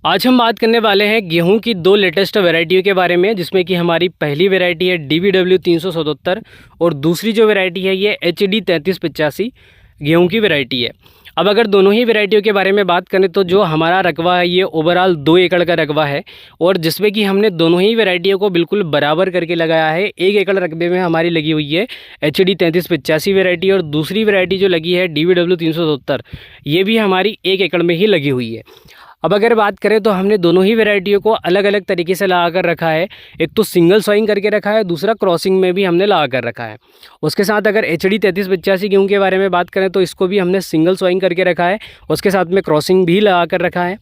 आज हम बात करने वाले हैं गेहूं की दो लेटेस्ट वैरायटियों के बारे में, जिसमें कि हमारी पहली वैरायटी है DBW 377 और दूसरी जो वैरायटी है ये HD 3385 गेहूं की वैरायटी है। अब अगर दोनों ही वैरायटियों के बारे में बात करें तो जो हमारा रकबा है ये ओवरऑल 2 एकड़ का रकबा है, और जिसमें कि हमने दोनों ही वैरायटियों को बिल्कुल बराबर करके लगाया है। 1 एकड़ रकबे में हमारी लगी हुई है HD 3385 वैरायटी, और दूसरी वैरायटी जो लगी है DBW 377 ये भी हमारी 1 एकड़ में ही लगी हुई है। अब अगर बात करें तो हमने दोनों ही वैरायटियों को अलग अलग तरीके से लगा कर रखा है। एक तो सिंगल सॉइंग करके रखा है, दूसरा क्रॉसिंग में भी हमने लगा कर रखा है। उसके साथ अगर HD 3385 गेहूँ के बारे में बात करें तो इसको भी हमने सिंगल सॉइंग करके रखा है, उसके साथ में क्रॉसिंग भी लगा कर रखा है।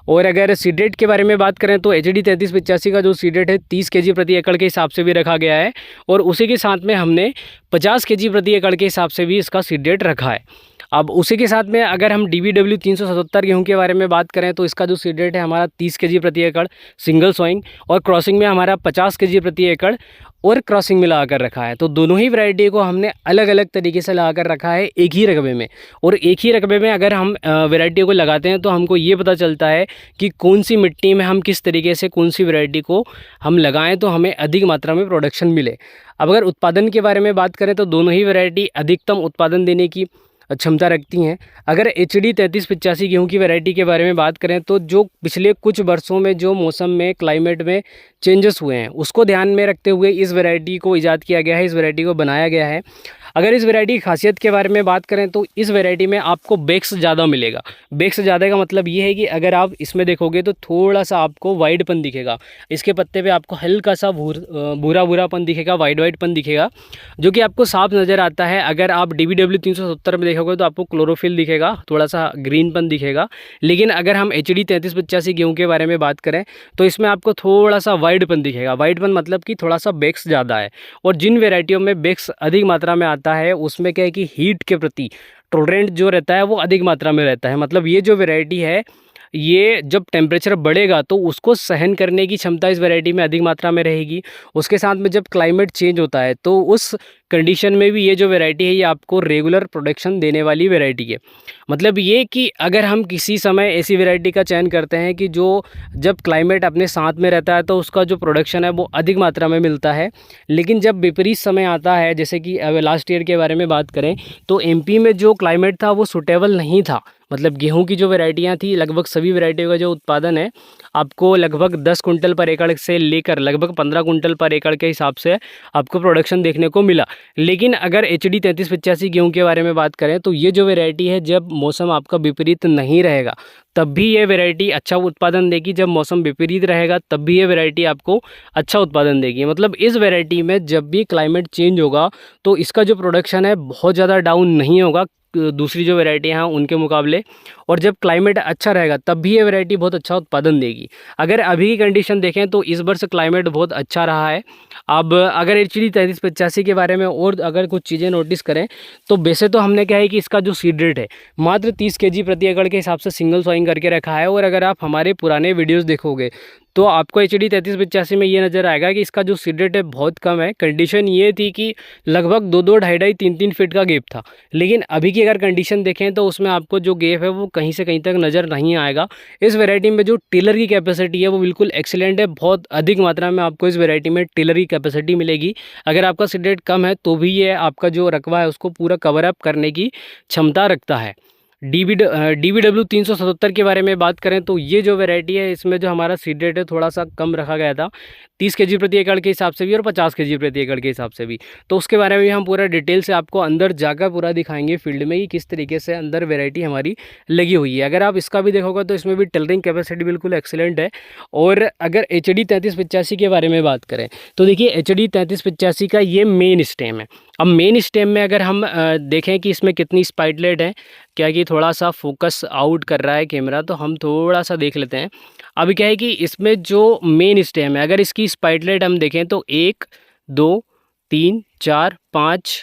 और अगर सीड रेट के बारे में बात करें तो HD 3385 का जो सीड रेट है 30 kg प्रति एकड़ के हिसाब से भी रखा गया है, और उसी के साथ में हमने 50 kg प्रति एकड़ के हिसाब से भी इसका सीड रेट रखा है। अब उसी के साथ में अगर हम DBW 377 गेहूँ के बारे में बात करें तो इसका जो सीड रेट है हमारा 30 kg प्रति एकड़ सिंगल सॉइंग, और क्रॉसिंग में हमारा 50 kg प्रति एकड़ और क्रॉसिंग में लगा कर रखा है। तो दोनों ही वैरायटी को हमने अलग अलग तरीके से लगा कर रखा है एक ही रकबे में। और एक ही रकबे में अगर हम वैरायटियों को लगाते हैं तो हमको ये पता चलता है कि कौन सी मिट्टी में हम किस तरीके से कौन सी वैरायटी को हम लगाएं तो हमें अधिक मात्रा में प्रोडक्शन मिले। अब अगर उत्पादन के बारे में बात करें तो दोनों ही वैरायटी अधिकतम उत्पादन देने की क्षमता रखती हैं। अगर HD 3385 गेहूँ की वैरायटी के बारे में बात करें तो जो पिछले कुछ वर्षों में जो मौसम में क्लाइमेट में चेंजेस हुए हैं उसको ध्यान में रखते हुए इस वैरायटी को ईजाद किया गया है, इस वैरायटी को बनाया गया है। अगर इस वैरायटी की खासियत के बारे में बात करें तो इस वैरायटी में आपको बेक्स ज़्यादा मिलेगा। बेक्स ज़्यादा का मतलब ये है कि अगर आप इसमें देखोगे तो थोड़ा सा आपको वाइटपन दिखेगा, इसके पत्ते पे आपको हल्का सा भूरा भूरापन दिखेगा, वाइटपन दिखेगा, जो कि आपको साफ नज़र आता है। अगर आप DBW 370 में देखोगे तो आपको क्लोरोफिल दिखेगा, थोड़ा सा ग्रीनपन दिखेगा। लेकिन अगर हम HD 3385 गेहूँ के बारे में बात करें तो इसमें आपको थोड़ा सा वाइटपन दिखेगा। वाइटपन मतलब कि थोड़ा सा बेक्स ज़्यादा है। और जिन वेराइटियों में बेक्स अधिक मात्रा में आता है उसमें क्या है कि हीट के प्रति टॉलरेंट जो रहता है वो अधिक मात्रा में रहता है। मतलब ये जो वैरायटी है ये जब टेम्परेचर बढ़ेगा तो उसको सहन करने की क्षमता इस वैरायटी में अधिक मात्रा में रहेगी। उसके साथ में जब क्लाइमेट चेंज होता है तो उस कंडीशन में भी ये जो वैरायटी है ये आपको रेगुलर प्रोडक्शन देने वाली वैरायटी है। मतलब ये कि अगर हम किसी समय ऐसी वैरायटी का चयन करते हैं कि जो जब क्लाइमेट अपने साथ में रहता है तो उसका जो प्रोडक्शन है वो अधिक मात्रा में मिलता है, लेकिन जब विपरीत समय आता है, जैसे कि लास्ट ईयर के बारे में बात करें तो MP में जो क्लाइमेट था वो सूटेबल नहीं था। मतलब गेहूं की जो वैरायटियां थी लगभग सभी वैरायटियों का जो उत्पादन है आपको लगभग 10 कुंटल पर एकड़ से लेकर लगभग 15 कुंटल पर एकड़ के हिसाब से आपको प्रोडक्शन देखने को मिला। लेकिन अगर HD 3385 गेहूँ के बारे में बात करें तो ये जो वैरायटी है जब मौसम आपका विपरीत नहीं रहेगा तब भी ये वैरायटी अच्छा उत्पादन देगी, जब मौसम विपरीत रहेगा तब भी ये वैरायटी आपको अच्छा उत्पादन देगी। मतलब इस वैरायटी में जब भी क्लाइमेट चेंज होगा तो इसका जो प्रोडक्शन है बहुत ज़्यादा डाउन नहीं होगा दूसरी जो वैरायटियाँ हैं उनके मुकाबले, और जब क्लाइमेट अच्छा रहेगा तब भी ये वैरायटी बहुत अच्छा उत्पादन देगी। अगर अभी की कंडीशन देखें तो इस वर्ष क्लाइमेट बहुत अच्छा रहा है। अब अगर HD 3385 के बारे में और अगर कुछ चीज़ें नोटिस करें तो वैसे तो हमने क्या है कि इसका जो सीड रेट है मात्र 30 kg प्रति एकड़ के हिसाब से सिंगल सॉइंग करके रखा है। और अगर आप हमारे पुराने वीडियोज़ देखोगे तो आपको HD 3385 में ये नज़र आएगा कि इसका जो सीड रेट है बहुत कम है। कंडीशन ये थी कि लगभग 2-2, 2.5-2, 3-3 फीट का गैप था, लेकिन अभी की अगर कंडीशन देखें तो उसमें आपको जो गैप है वो कहीं से कहीं तक नज़र नहीं आएगा। इस वैरायटी में जो टिलर की कैपेसिटी है वो बिल्कुल एक्सीलेंट है, बहुत अधिक मात्रा में आपको इस वैरायटी में टिलर की कैपेसिटी मिलेगी। अगर आपका सीड रेट कम है तो भी ये आपका जो रकबा है उसको पूरा कवर अप करने की क्षमता रखता है। DBW 377 के बारे में बात करें तो ये जो वैरायटी है इसमें जो हमारा सीड रेट है थोड़ा सा कम रखा गया था, 30 kg प्रति एकड़ के हिसाब से भी और 50 kg प्रति एकड़ के हिसाब से भी। तो उसके बारे में भी हम पूरा डिटेल से आपको अंदर जाकर पूरा दिखाएंगे फील्ड में कि किस तरीके से अंदर वैरायटी हमारी लगी हुई है। अगर आप इसका भी देखोगे तो इसमें भी टिलरिंग कैपेसिटी बिल्कुल एक्सीलेंट है। और अगर HD 3385 के बारे में बात करें तो देखिए HD 3385 का ये मेन स्टेम है। अब मेन स्टेम में अगर हम देखें कि इसमें कितनी स्पाइटलेट है, क्या कि थोड़ा सा फोकस आउट कर रहा है कैमरा, तो हम थोड़ा सा देख लेते हैं। अभी क्या है कि इसमें जो मेन स्टेम है अगर इसकी स्पाइटलेट हम देखें तो 1, 2, 3, 4, 5,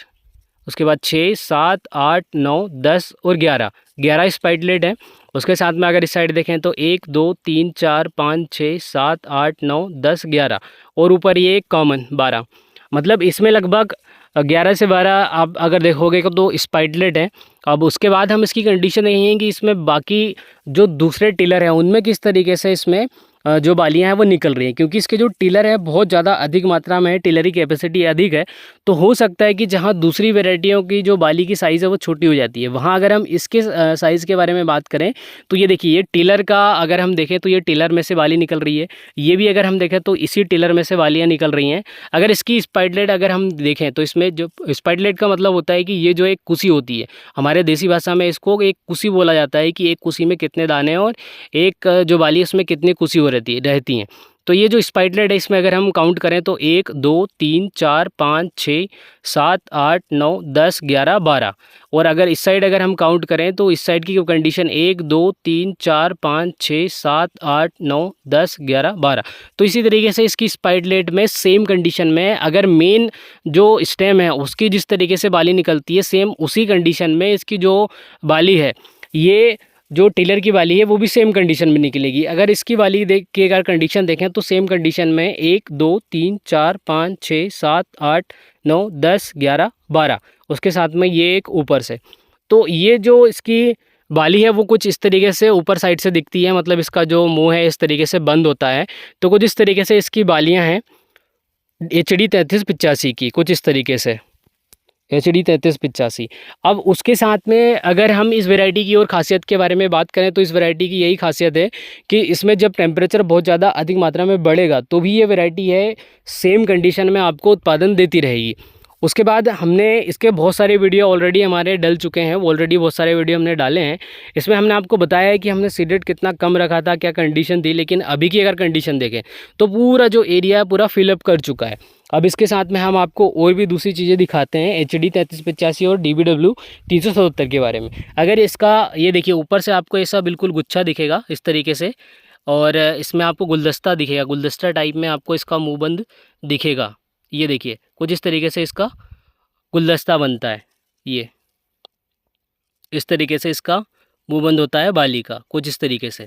उसके बाद 6, 7, 8, 9, 10 और 11 स्पाइटलेट है। उसके साथ में अगर इस साइड देखें तो 1, 2, 3, 4, 5, 6, 7, 8, 9, 10, 11 और ऊपर ये एक कॉमन 12। मतलब इसमें लगभग 11 से 12 आप अगर देखोगे तो स्पाइटलेट है। अब उसके बाद हम इसकी कंडीशन देखेंगे कि इसमें बाकी जो दूसरे टिलर हैं उनमें किस तरीके से इसमें जो बालियां हैं वो निकल रही हैं, क्योंकि इसके जो टिलर है बहुत ज़्यादा अधिक मात्रा में है, टिलर की कैपेसिटी अधिक है। तो हो सकता है कि जहां दूसरी वैरायटियों की जो बाली की साइज़ है वो छोटी हो जाती है, वहां अगर हम इसके साइज़ के बारे में बात करें तो ये देखिए, ये टिलर का अगर हम देखें तो ये टिलर में से बाली निकल रही है। ये भी अगर हम देखें तो इसी टिलर में से बालियाँ निकल रही हैं। अगर इसकी स्पाइटलेट अगर हम देखें तो इसमें जो स्पाइटलेट का मतलब होता है कि ये जो एक कुसी होती है, हमारे देसी भाषा में इसको एक कुसी बोला जाता है कि एक कुसी में कितने दाने हैं और एक जो बाली है उसमें कितनी कुसी हो रहती हैं। तो ये जो स्पाइटलेट है इसमें अगर हम काउंट करें तो 1 2 3 4 5 6 7 8 9 10 11 12। और अगर इस साइड अगर हम काउंट करें तो इस साइड की कंडीशन 1 2 3 4 5 6 7 8 9 10 11 12। तो इसी तरीके से इसकी स्पाइटलेट में सेम कंडीशन में अगर मेन जो स्टेम है उसकी जिस तरीके से बाली निकलती है, सेम उसी कंडीशन में इसकी जो बाली है, ये जो टिलर की बाली है वो भी सेम कंडीशन में निकलेगी। अगर इसकी बाली देख के अगर कंडीशन देखें तो सेम कंडीशन में 1 2 3 4 5 6 7 8 9 10 11 12, उसके साथ में ये एक ऊपर से। तो ये जो इसकी बाली है वो कुछ इस तरीके से ऊपर साइड से दिखती है, मतलब इसका जो मुंह है इस तरीके से बंद होता है। तो कुछ इस तरीके से इसकी बालियाँ हैं HD 3385 की, कुछ इस तरीके से HD 3385। अब उसके साथ में अगर हम इस वैरायटी की और ख़ासियत के बारे में बात करें तो इस वैरायटी की यही ख़ासियत है कि इसमें जब टेम्परेचर बहुत ज़्यादा अधिक मात्रा में बढ़ेगा तो भी ये वैरायटी है सेम कंडीशन में आपको उत्पादन देती रहेगी। उसके बाद हमने इसके बहुत सारे वीडियो ऑलरेडी हमारे डल चुके हैं, ऑलरेडी बहुत सारे वीडियो हमने डाले हैं। इसमें हमने आपको बताया है कि हमने सीड रेट कितना कम रखा था, क्या कंडीशन थी, लेकिन अभी की अगर कंडीशन देखें तो पूरा जो एरिया है पूरा फिलअप कर चुका है। अब इसके साथ में हम आपको और भी दूसरी चीज़ें दिखाते हैं HD 3385 और DBW 377 के बारे में। अगर इसका ये देखिए ऊपर से आपको ऐसा बिल्कुल गुच्छा दिखेगा इस तरीके से, और इसमें आपको गुलदस्ता दिखेगा, गुलदस्ता टाइप में आपको इसका मुँहबंद दिखेगा। ये देखिए कुछ इस तरीके से इसका गुलदस्ता बनता है, ये इस तरीके से इसका मुँहबंद होता है बाली का, कुछ इस तरीके से।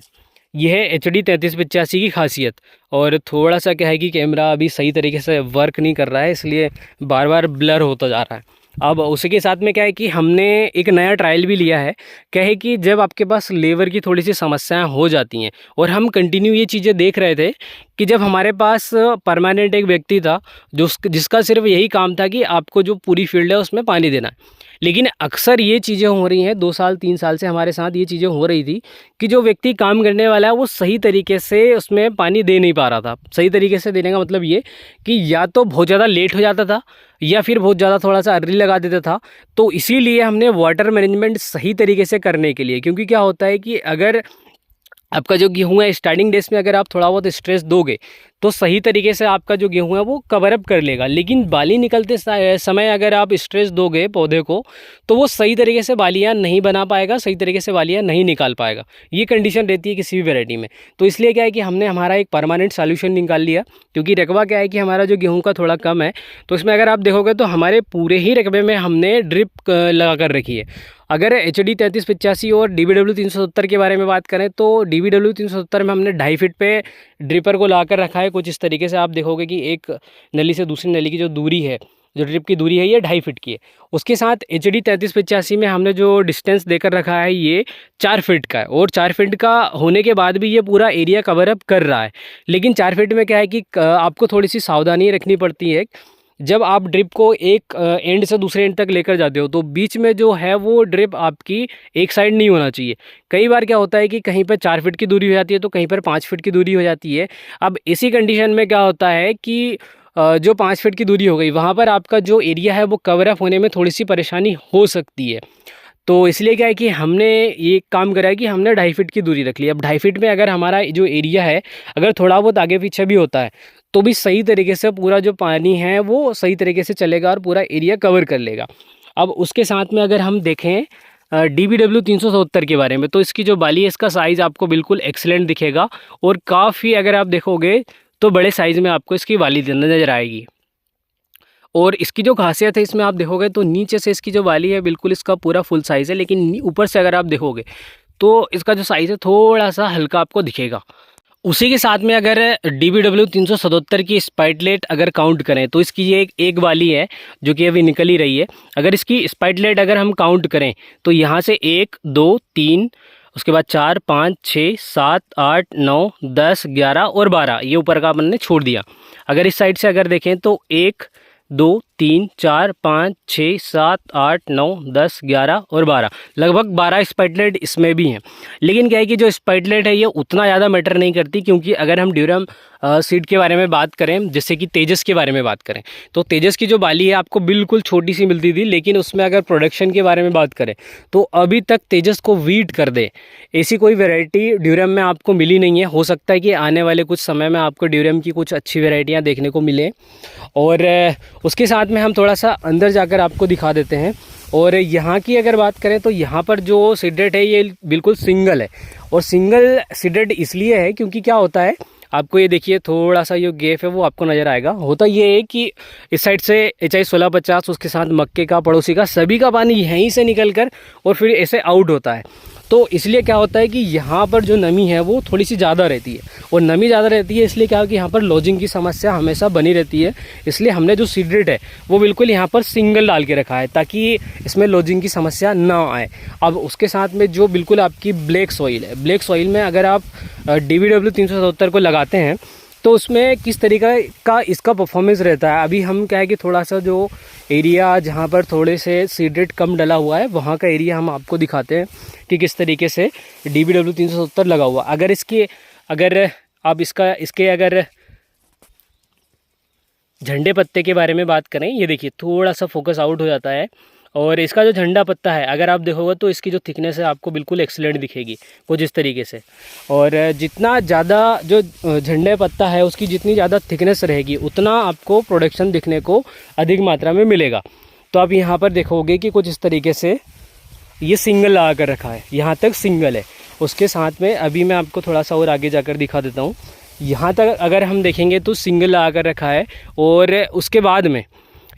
यह है HD 3385 की खासियत। और थोड़ा सा क्या है कि कैमरा अभी सही तरीके से वर्क नहीं कर रहा है, इसलिए बार बार ब्लर होता जा रहा है। अब उसी के साथ में क्या है कि हमने एक नया ट्रायल भी लिया है। क्या है कि जब आपके पास लेबर की थोड़ी सी समस्याएं हो जाती हैं, और हम कंटिन्यू ये चीज़ें देख रहे थे कि जब हमारे पास परमानेंट एक व्यक्ति था जिसका सिर्फ यही काम था कि आपको जो पूरी फील्ड है उसमें पानी देना है, लेकिन अक्सर ये चीज़ें हो रही हैं, 2 साल 3 साल से हमारे साथ ये चीज़ें हो रही थी कि जो व्यक्ति काम करने वाला है वो सही तरीके से उसमें पानी दे नहीं पा रहा था। सही तरीके से देने का मतलब ये कि या तो बहुत ज़्यादा लेट हो जाता था या फिर बहुत ज़्यादा थोड़ा सा अर्ली लगा देता था। तो इसीलिए हमने वाटर मैनेजमेंट सही तरीके से करने के लिए, क्योंकि क्या होता है कि अगर आपका जो गेहूँ है स्टार्टिंग डेज में अगर आप थोड़ा बहुत स्ट्रेस दोगे तो सही तरीके से आपका जो गेहूँ है वो कवर अप कर लेगा, लेकिन बाली निकलते समय अगर आप स्ट्रेस दोगे पौधे को तो वो सही तरीके से बालियाँ नहीं बना पाएगा, सही तरीके से बालियाँ नहीं निकाल पाएगा। ये कंडीशन रहती है किसी भी वैरायटी में। तो इसलिए क्या है कि हमने हमारा एक परमानेंट सॉल्यूशन निकाल लिया, क्योंकि रकबा क्या है कि हमारा जो गेहूँ का थोड़ा कम है, तो इसमें अगर आप देखोगे तो हमारे पूरे ही रकबे में हमने ड्रिप लगा कर रखी है। अगर HD 3385 और DBW 370 के बारे में बात करें तो DBW 370 में हमने 2.5 फीट पे ड्रिपर को ला कर रखा है। कुछ इस तरीके से आप देखोगे कि एक नली से दूसरी नली की जो दूरी है, जो ड्रिप की दूरी है, ये 2.5 फीट की है। उसके साथ HD 3385 में हमने जो डिस्टेंस देकर रखा है ये 4 फीट का है, और 4 फीट का होने के बाद भी ये पूरा एरिया कवर अप कर रहा है। लेकिन 4 फीट में क्या है कि आपको थोड़ी सी सावधानी रखनी पड़ती है। जब आप ड्रिप को एक एंड से दूसरे एंड तक लेकर जाते हो तो बीच में जो है वो ड्रिप आपकी एक साइड नहीं होना चाहिए। कई बार क्या होता है कि कहीं पर 4 फीट की दूरी हो जाती है तो कहीं पर 5 फीट की दूरी हो जाती है। अब इसी कंडीशन में क्या होता है कि जो 5 फीट की दूरी हो गई वहाँ पर आपका जो एरिया है वो कवर अप होने में थोड़ी सी परेशानी हो सकती है। तो इसलिए क्या है कि हमने ये काम करा है कि हमने 2.5 फीट की दूरी रख ली। अब 2.5 फीट में अगर हमारा जो एरिया है अगर थोड़ा बहुत आगे पीछे भी होता है तो भी सही तरीके से पूरा जो पानी है वो सही तरीके से चलेगा और पूरा एरिया कवर कर लेगा। अब उसके साथ में अगर हम देखें DBW 370 के बारे में, तो इसकी जो बाली है इसका साइज़ आपको बिल्कुल एक्सीलेंट दिखेगा, और काफ़ी अगर आप देखोगे तो बड़े साइज़ में आपको इसकी बाली नज़र आएगी। और इसकी जो खासियत है इसमें आप देखोगे तो नीचे से इसकी जो बाली है बिल्कुल इसका पूरा फुल साइज़ है, लेकिन ऊपर से अगर आप देखोगे तो इसका जो साइज़ है थोड़ा सा हल्का आपको दिखेगा। उसी के साथ में अगर DBW 377 की स्पाइटलेट अगर काउंट करें तो इसकी ये एक वाली है जो कि अभी निकल ही रही है। अगर इसकी स्पाइटलेट अगर हम काउंट करें तो यहाँ से 1 2 3 उसके बाद 4 5 6 7 8 9 10 11 और 12 ये ऊपर का अपन ने छोड़ दिया। अगर इस साइड से अगर देखें तो 1 2 3 4 5 6 7 8 9 10 11 और 12 लगभग 12 स्पाइटलेट इसमें भी हैं। लेकिन क्या है कि जो स्पाइटलेट है ये उतना ज़्यादा मैटर नहीं करती, क्योंकि अगर हम ड्यूरम सीड के बारे में बात करें, जैसे कि तेजस के बारे में बात करें तो तेजस की जो बाली है आपको बिल्कुल छोटी सी मिलती थी, लेकिन उसमें अगर प्रोडक्शन के बारे में बात करें तो अभी तक तेजस को वीट कर दे ऐसी कोई वैरायटी ड्यूरम में आपको मिली नहीं है। हो सकता है कि आने वाले कुछ समय में आपको ड्यूरम की कुछ अच्छी वैरायटियाँ देखने को मिलें। और उसके साथ में हम थोड़ा सा अंदर जाकर आपको दिखा देते हैं। और यहाँ की अगर बात करें तो यहाँ पर जो सीड रेट है ये बिल्कुल सिंगल है, और सिंगल सीड रेट इसलिए है क्योंकि क्या होता है, आपको ये देखिए थोड़ा सा ये गैप है वो आपको नज़र आएगा। होता ये है कि इस साइड से HI 1650 उसके साथ मक्के का पड़ोसी का सभी का पानी यहीं से निकल कर और फिर ऐसे आउट होता है। तो इसलिए क्या होता है कि यहाँ पर जो नमी है वो थोड़ी सी ज़्यादा रहती है, और नमी ज़्यादा रहती है इसलिए क्या है कि यहाँ पर लॉजिंग की समस्या हमेशा बनी रहती है। इसलिए हमने जो सीड रेट है वो बिल्कुल यहाँ पर सिंगल डाल के रखा है ताकि इसमें लॉजिंग की समस्या ना आए। अब उसके साथ में जो बिल्कुल आपकी ब्लैक सॉइल है, ब्लैक सॉइल में अगर आप DBW 377 को लगाते हैं तो उसमें किस तरीके का इसका परफॉर्मेंस रहता है। अभी हम क्या है कि थोड़ा सा जो एरिया जहाँ पर थोड़े से सीड रेट कम डला हुआ है वहाँ का एरिया हम आपको दिखाते हैं कि किस तरीके से DBW 370 लगा हुआ। अगर आप इसके अगर झंडे पत्ते के बारे में बात करें, ये देखिए थोड़ा सा फोकस आउट हो जाता है, और इसका जो झंडा पत्ता है अगर आप देखोगे तो इसकी जो थिकनेस है आपको बिल्कुल एक्सीलेंट दिखेगी कुछ इस तरीके से। और जितना ज़्यादा जो झंडे पत्ता है उसकी जितनी ज़्यादा थिकनेस रहेगी उतना आपको प्रोडक्शन दिखने को अधिक मात्रा में मिलेगा। तो आप यहाँ पर देखोगे कि कुछ इस तरीके से ये सिंगल लगा कर रखा है, यहाँ तक सिंगल है। उसके साथ में अभी मैं आपको थोड़ा सा और आगे जाकर दिखा देता हूँ। यहाँ तक अगर हम देखेंगे तो सिंगल लगा कर रखा है, और उसके बाद में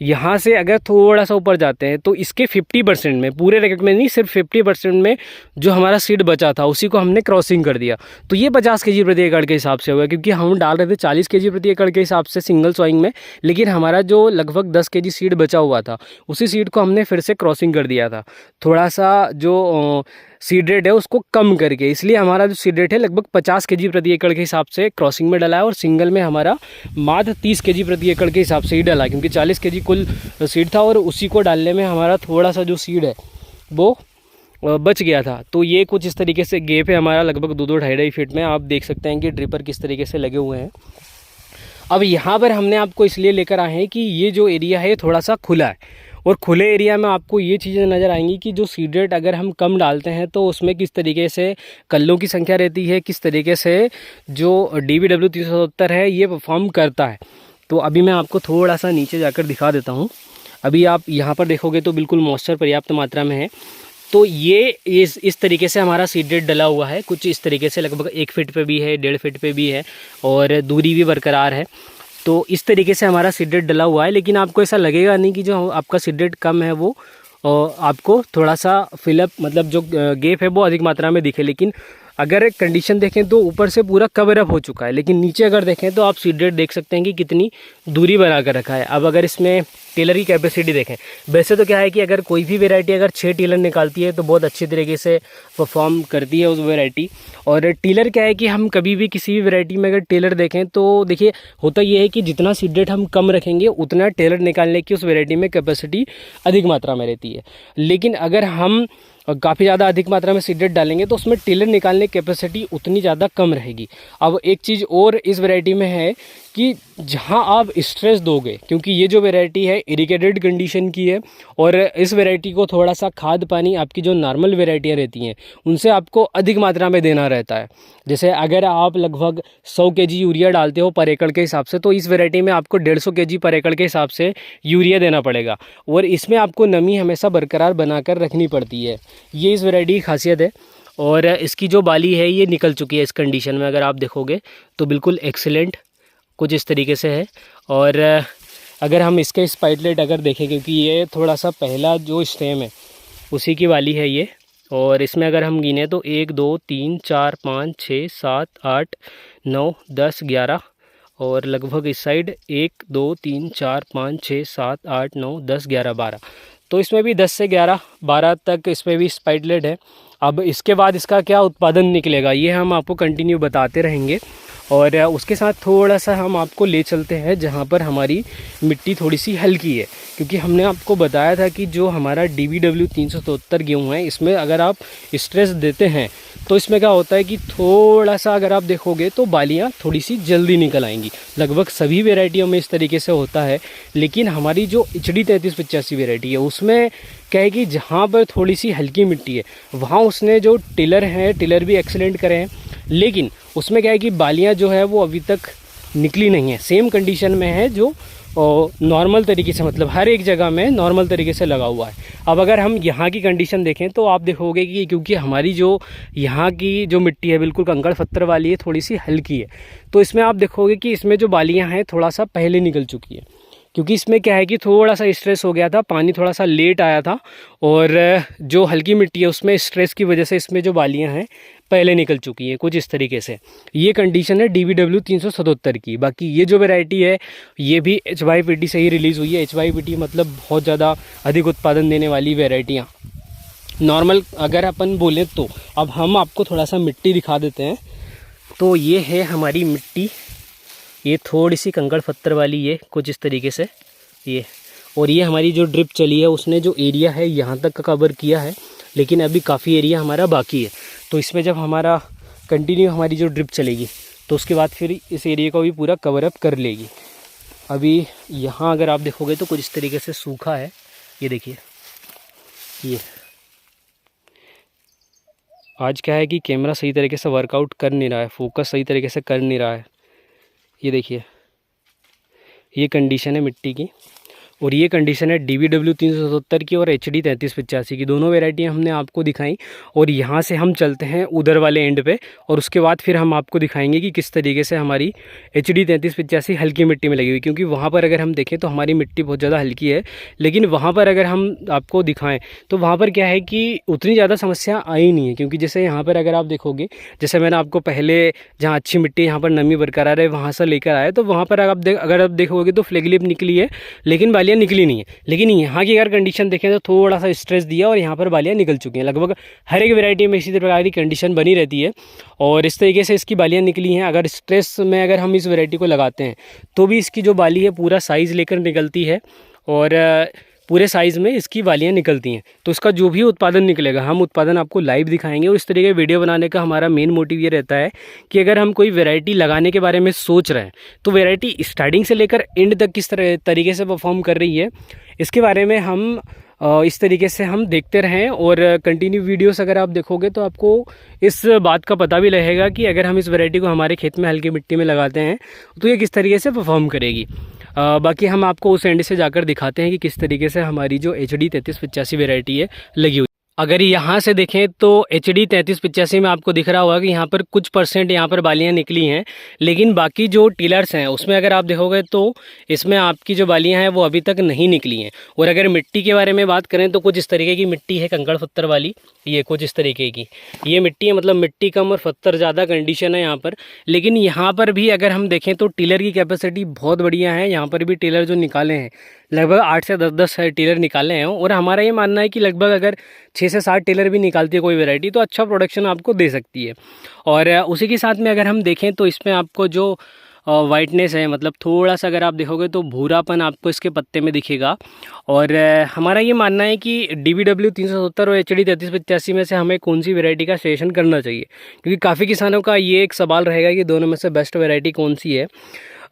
यहाँ से अगर थोड़ा सा ऊपर जाते हैं तो इसके 50% में, पूरे रैकेट में नहीं सिर्फ 50% में जो हमारा सीड बचा था उसी को हमने क्रॉसिंग कर दिया। तो ये 50 kg प्रति एकड़ के हिसाब से हुआ, क्योंकि हम डाल रहे थे 40 kg प्रति एकड़ के हिसाब से सिंगल सॉइंग में, लेकिन हमारा जो लगभग 10 kg सीड बचा हुआ था उसी सीड को हमने फिर से क्रॉसिंग कर दिया था, थोड़ा सा जो सीड रेट है उसको कम करके। इसलिए हमारा जो सीड रेट है लगभग 50 kg प्रति एकड़ के हिसाब से क्रॉसिंग में डला है, और सिंगल में हमारा मात्र 30 kg प्रति एकड़ के हिसाब से ही डला, क्योंकि 40 kg कुल सीड था और उसी को डालने में हमारा थोड़ा सा जो सीड है वो बच गया था। तो ये कुछ इस तरीके से गैप है हमारा लगभग 2-2 2.5 फीट में। आप देख सकते हैं कि ड्रिपर किस तरीके से लगे हुए हैं। अब यहाँ पर हमने आपको इसलिए लेकर आए हैं कि ये जो एरिया है थोड़ा सा खुला है, और खुले एरिया में आपको ये चीज़ें नज़र आएंगी कि जो सीड रेट अगर हम कम डालते हैं तो उसमें किस तरीके से कल्लों की संख्या रहती है, किस तरीके से जो DBW 370 है ये परफॉर्म करता है। तो अभी मैं आपको थोड़ा सा नीचे जाकर दिखा देता हूँ। अभी आप यहाँ पर देखोगे तो बिल्कुल मॉइस्चर पर्याप्त मात्रा में है। तो ये इस तरीके से हमारा सीड रेट डला हुआ है, कुछ इस तरीके से लगभग 1 फीट पे भी है, 1.5 फीट पे भी है, और दूरी भी बरकरार है। तो इस तरीके से हमारा सीड रेट डला हुआ है। लेकिन आपको ऐसा लगेगा नहीं कि जो आपका सीड रेट कम है वो आपको थोड़ा सा फिलअप मतलब जो गैप है वो अधिक मात्रा में दिखे। लेकिन अगर कंडीशन देखें तो ऊपर से पूरा कवर अप हो चुका है, लेकिन नीचे अगर देखें तो आप सीड रेट देख सकते हैं कि कितनी दूरी बना कर रखा है। अब अगर इसमें टेलर की कैपेसिटी देखें, वैसे तो क्या है कि अगर कोई भी वैरायटी अगर 6 टेलर निकालती है तो बहुत अच्छी तरीके से परफॉर्म करती है उस वैरायटी। और टेलर क्या है कि हम कभी भी किसी भी वैरायटी में अगर टेलर देखें तो देखिए होता ये है कि जितना सीड रेट हम कम रखेंगे उतना टेलर निकालने की उस वैरायटी में कैपेसिटी अधिक मात्रा में रहती है। लेकिन अगर हम काफ़ी ज़्यादा अधिक मात्रा में सीड रेट डालेंगे तो उसमें टेलर निकालने की कैपेसिटी उतनी ज़्यादा कम रहेगी। अब एक चीज़ और इस वैरायटी में है कि जहां आप स्ट्रेस दोगे, क्योंकि ये जो वैरायटी है इरिगेटेड कंडीशन की है, और इस वैरायटी को थोड़ा सा खाद पानी आपकी जो नॉर्मल वैरायटियाँ रहती हैं उनसे आपको अधिक मात्रा में देना रहता है। जैसे अगर आप लगभग 100 kg यूरिया डालते हो पर एकड़ के हिसाब से, तो इस वैरायटी में आपको 150 kg पर एकड़ के हिसाब से यूरिया देना पड़ेगा, और इसमें आपको नमी हमेशा बरकरार बनाकर रखनी पड़ती है। ये इस वैरायटी की खासियत है। और इसकी जो बाली है ये निकल चुकी है इस कंडीशन में, अगर आप देखोगे तो बिल्कुल एक्सीलेंट कुछ इस तरीके से है। और अगर हम इसके स्पाइटलेट अगर देखें, क्योंकि ये थोड़ा सा पहला जो स्टेम है उसी की वाली है ये, और इसमें अगर हम गिने तो 1 2 3 4 5 6 7 8 9 10 11 और लगभग इस साइड 1 2 3 4 5 6 7 8 9 10 11 12। तो इसमें भी 10 से 11 12 तक इसमें भी स्पाइडलेट है। अब इसके बाद इसका क्या उत्पादन निकलेगा ये हम आपको कंटिन्यू बताते रहेंगे। और उसके साथ थोड़ा सा हम आपको ले चलते हैं जहाँ पर हमारी मिट्टी थोड़ी सी हल्की है, क्योंकि हमने आपको बताया था कि जो हमारा DBW 377 गेहूँ है इसमें अगर आप स्ट्रेस देते हैं तो इसमें क्या होता है कि थोड़ा सा अगर आप देखोगे तो बालियाँ थोड़ी सी जल्दी निकल आएंगी। लगभग सभी वेराइटियों में इस तरीके से होता है, लेकिन हमारी जो HD 3385 वेराइटी है उसमें क्या है कि जहाँ पर थोड़ी सी हल्की मिट्टी है वहाँ उसने जो टिलर हैं टिलर भी एक्सीलेंट करे हैं, लेकिन उसमें क्या है कि बालियाँ जो है वो अभी तक निकली नहीं है, सेम कंडीशन में है जो नॉर्मल तरीके से, मतलब हर एक जगह में नॉर्मल तरीके से लगा हुआ है। अब अगर हम यहाँ की कंडीशन देखें तो आप देखोगे कि क्योंकि हमारी जो यहाँ की जो मिट्टी है बिल्कुल कंकड़ पत्थर वाली है, थोड़ी सी हल्की है, तो इसमें आप देखोगे कि इसमें जो बालियाँ हैं थोड़ा सा पहले निकल चुकी है, क्योंकि इसमें क्या है कि थोड़ा सा स्ट्रेस हो गया था, पानी थोड़ा सा लेट आया था और जो हल्की मिट्टी है उसमें स्ट्रेस की वजह से इसमें जो बालियाँ हैं पहले निकल चुकी हैं कुछ इस तरीके से। ये कंडीशन है DBW 377 की। बाकी ये जो वैरायटी है ये भी HYPT से ही रिलीज़ हुई है। HYPT मतलब बहुत ज़्यादा अधिक उत्पादन देने वाली वैरायटियाँ। नॉर्मल अगर अपन बोलें तो अब हम आपको थोड़ा सा मिट्टी दिखा देते हैं। तो ये है हमारी मिट्टी, ये थोड़ी सी कंकड़ पत्थर वाली, ये कुछ इस तरीके से ये, और ये हमारी जो ड्रिप चली है उसने जो एरिया है यहाँ तक का कवर किया है, लेकिन अभी काफ़ी एरिया हमारा बाकी है। तो इसमें जब हमारा कंटिन्यू हमारी जो ड्रिप चलेगी तो उसके बाद फिर इस एरिया को भी पूरा कवर अप कर लेगी। अभी यहाँ अगर आप देखोगे तो कुछ इस तरीके से सूखा है, ये देखिए। ये आज क्या है कि कैमरा सही तरीके से वर्कआउट कर नहीं रहा है, फोकस सही तरीके से कर नहीं रहा है। ये देखिए, ये कंडीशन है मिट्टी की, और ये कंडीशन है DBW 377 की और HD 3385 की। दोनों वेराइटियाँ हमने आपको दिखाई, और यहाँ से हम चलते हैं उधर वाले एंड पे, और उसके बाद फिर हम आपको दिखाएंगे कि किस तरीके से हमारी HD 3385 हल्की मिट्टी में लगी हुई, क्योंकि वहाँ पर अगर हम देखें तो हमारी मिट्टी बहुत ज़्यादा हल्की है, लेकिन वहाँ पर अगर हम आपको दिखाएँ तो वहाँ पर क्या है कि उतनी ज़्यादा समस्या आई नहीं है। क्योंकि जैसे यहाँ पर अगर आप देखोगे, जैसे मैंने आपको पहले जहाँ अच्छी मिट्टी यहाँ पर नमी बरकरार है वहाँ से लेकर आए, तो वहाँ पर अगर आप देखोगे तो फ्लैगलिप निकली है लेकिन बालियाँ निकली नहीं है। लेकिन यहाँ की अगर कंडीशन देखें तो थोड़ा सा स्ट्रेस दिया और यहाँ पर बालियाँ निकल चुकी हैं। लगभग हर एक वैरायटी में इसी प्रकार की कंडीशन बनी रहती है, और इस तरीके से इसकी बालियाँ निकली हैं। अगर स्ट्रेस में अगर हम इस वैरायटी को लगाते हैं तो भी इसकी जो बाली है पूरा साइज़ लेकर निकलती है, और पूरे साइज़ में इसकी बालियाँ निकलती हैं। तो इसका जो भी उत्पादन निकलेगा हम उत्पादन आपको लाइव दिखाएंगे। और इस तरीके वीडियो बनाने का हमारा मेन मोटिव ये रहता है कि अगर हम कोई वैरायटी लगाने के बारे में सोच रहे हैं तो वैरायटी स्टार्टिंग से लेकर एंड तक किस तरीके से परफॉर्म कर रही है इसके बारे में हम इस तरीके से हम देखते रहें। और कंटिन्यू वीडियोस अगर आप देखोगे तो आपको इस बात का पता भी रहेगा कि अगर हम इस वैरायटी को हमारे खेत में हल्की मिट्टी में लगाते हैं तो ये किस तरीके से परफॉर्म करेगी। बाकी हम आपको उस एंड से जाकर दिखाते हैं कि किस तरीके से हमारी जो HD 3385 वैरायटी है लगी हुई। अगर यहाँ से देखें तो HD 3385 में आपको दिख रहा होगा कि यहाँ पर कुछ परसेंट यहाँ पर बालियाँ निकली हैं, लेकिन बाकी जो टिलर्स हैं उसमें अगर आप देखोगे तो इसमें आपकी जो बालियाँ हैं वो अभी तक नहीं निकली हैं। और अगर मिट्टी के बारे में बात करें तो कुछ इस तरीके की मिट्टी है कंकड़ पत्थर वाली, ये कुछ इस तरीके की ये मिट्टी है, मतलब मिट्टी कम और पत्थर ज़्यादा कंडीशन है यहाँ पर। लेकिन यहाँ पर भी अगर हम देखें तो टिलर की कैपेसिटी बहुत बढ़िया है। यहाँ पर भी टिलर जो निकाले हैं लगभग 8 से 10 टिलर निकाले हैं, और हमारा ये मानना है कि लगभग अगर 6 से 7 टिलर भी निकालती है कोई वैरायटी तो अच्छा प्रोडक्शन आपको दे सकती है। और उसी के साथ में अगर हम देखें तो इसमें आपको जो वाइटनेस है, मतलब थोड़ा सा अगर आप देखोगे तो भूरापन आपको इसके पत्ते में दिखेगा। और हमारा ये मानना है कि DBW 377 और HD 3385 में से हमें कौन सी वैरायटी का सजेशन करना चाहिए, क्योंकि काफ़ी किसानों का ये एक सवाल रहेगा कि दोनों में से बेस्ट वैरायटी कौन सी है।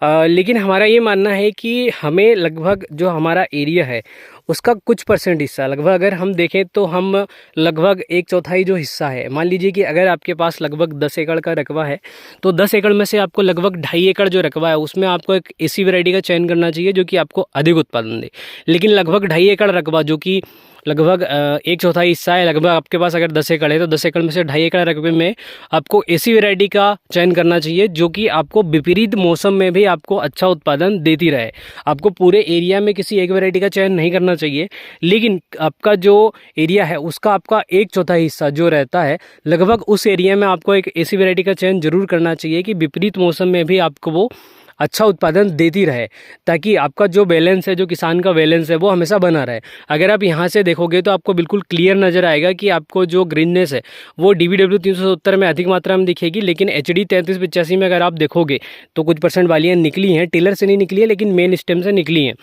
लेकिन हमारा ये मानना है कि हमें लगभग जो हमारा एरिया है उसका कुछ परसेंट हिस्सा, लगभग अगर हम देखें तो हम लगभग 1/4 जो हिस्सा है, मान लीजिए कि अगर आपके पास लगभग 10 एकड़ का रकबा है तो 10 एकड़ में से आपको लगभग 2.5 एकड़ जो रकबा है उसमें आपको एक ऐसी वैरायटी का चयन करना चाहिए जो कि आपको अधिक उत्पादन दे। लेकिन लगभग 2.5 एकड़ रकबा जो कि लगभग 1/4 हिस्सा है, लगभग आपके पास अगर 10 एकड़ है तो 10 एकड़ में से 2.5 एकड़ रकबे में आपको ऐसी वैरायटी का चयन करना चाहिए जो कि आपको विपरीत मौसम में भी आपको अच्छा उत्पादन देती रहे। आपको पूरे एरिया में किसी एक वैरायटी का चयन नहीं करना चाहिए, लेकिन आपका जो एरिया है उसका आपका 1/4 हिस्सा जो रहता है, लगभग उस एरिया में आपको एक ऐसी वैरायटी का चयन जरूर करना चाहिए कि विपरीत मौसम में भी आपको वो अच्छा उत्पादन देती रहे, ताकि आपका जो बैलेंस है, जो किसान का बैलेंस है, वो हमेशा बना रहे। अगर आप यहाँ से देखोगे तो आपको बिल्कुल क्लियर नज़र आएगा कि आपको जो ग्रीननेस है वो DBW 370 में अधिक मात्रा में दिखेगी, लेकिन HD 3385 में अगर आप देखोगे तो कुछ परसेंट वालियाँ निकली हैं, टिलर से नहीं निकली है लेकिन मेन स्टेम से निकली हैं।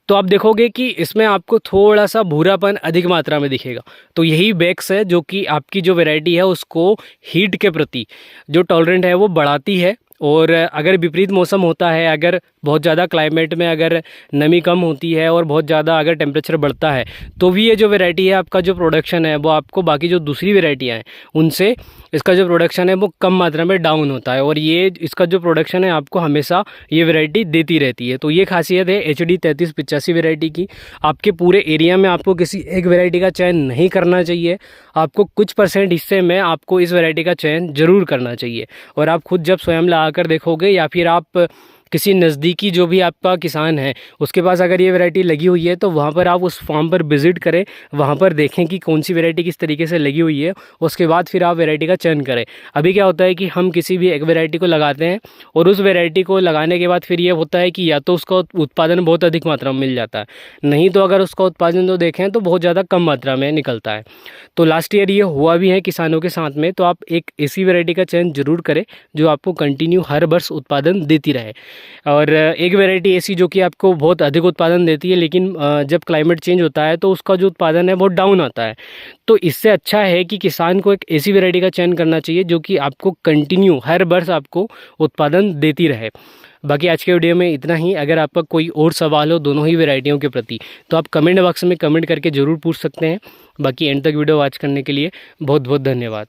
तो आप देखोगे कि इसमें आपको थोड़ा सा भूरापन अधिक मात्रा में दिखेगा। तो यही बैक्स है जो कि आपकी जो वैरायटी है उसको हीट के प्रति जो टॉलरेंट है वो बढ़ाती है। और अगर विपरीत मौसम होता है, अगर बहुत ज़्यादा क्लाइमेट में अगर नमी कम होती है और बहुत ज़्यादा अगर टेम्परेचर बढ़ता है, तो भी ये जो वैरायटी है आपका जो प्रोडक्शन है वो आपको बाकी जो दूसरी वैरायटियाँ हैं उनसे इसका जो प्रोडक्शन है वो कम मात्रा में डाउन होता है। और ये इसका जो प्रोडक्शन है आपको हमेशा ये वैरायटी देती रहती है। तो ये खासियत है HD 3385 वैरायटी की। आपके पूरे एरिया में आपको किसी एक वैरायटी का चयन नहीं करना चाहिए, आपको कुछ परसेंट हिस्से में आपको इस वैरायटी का चयन ज़रूर करना चाहिए। और आप खुद जब स्वयं ला कर देखोगे या फिर आप किसी नज़दीकी जो भी आपका किसान है उसके पास अगर ये वैरायटी लगी हुई है तो वहाँ पर आप उस फार्म पर विज़िट करें, वहाँ पर देखें कि कौन सी वैरायटी किस तरीके से लगी हुई है, उसके बाद फिर आप वैरायटी का चयन करें। अभी क्या होता है कि हम किसी भी एक वैरायटी को लगाते हैं और उस वैरायटी को लगाने के बाद फिर ये होता है कि या तो उसका उत्पादन बहुत अधिक मात्रा में मिल जाता है, नहीं तो अगर उसका उत्पादन तो देखें तो बहुत ज़्यादा कम मात्रा में निकलता है। तो लास्ट ईयर ये हुआ भी है किसानों के साथ में। तो आप एक ऐसी वैरायटी का चयन ज़रूर करें जो आपको कंटिन्यू हर वर्ष उत्पादन देती रहे। और एक वैरायटी ऐसी जो कि आपको बहुत अधिक उत्पादन देती है, लेकिन जब क्लाइमेट चेंज होता है तो उसका जो उत्पादन है बहुत डाउन आता है। तो इससे अच्छा है कि किसान को एक ऐसी वैरायटी का चयन करना चाहिए जो कि आपको कंटिन्यू हर वर्ष आपको उत्पादन देती रहे। बाकी आज के वीडियो में इतना ही। अगर आपका कोई और सवाल हो दोनों ही वैरायटियों के प्रति तो आप कमेंट बॉक्स में कमेंट करके ज़रूर पूछ सकते हैं। बाकी एंड तक वीडियो वॉच करने के लिए बहुत बहुत धन्यवाद।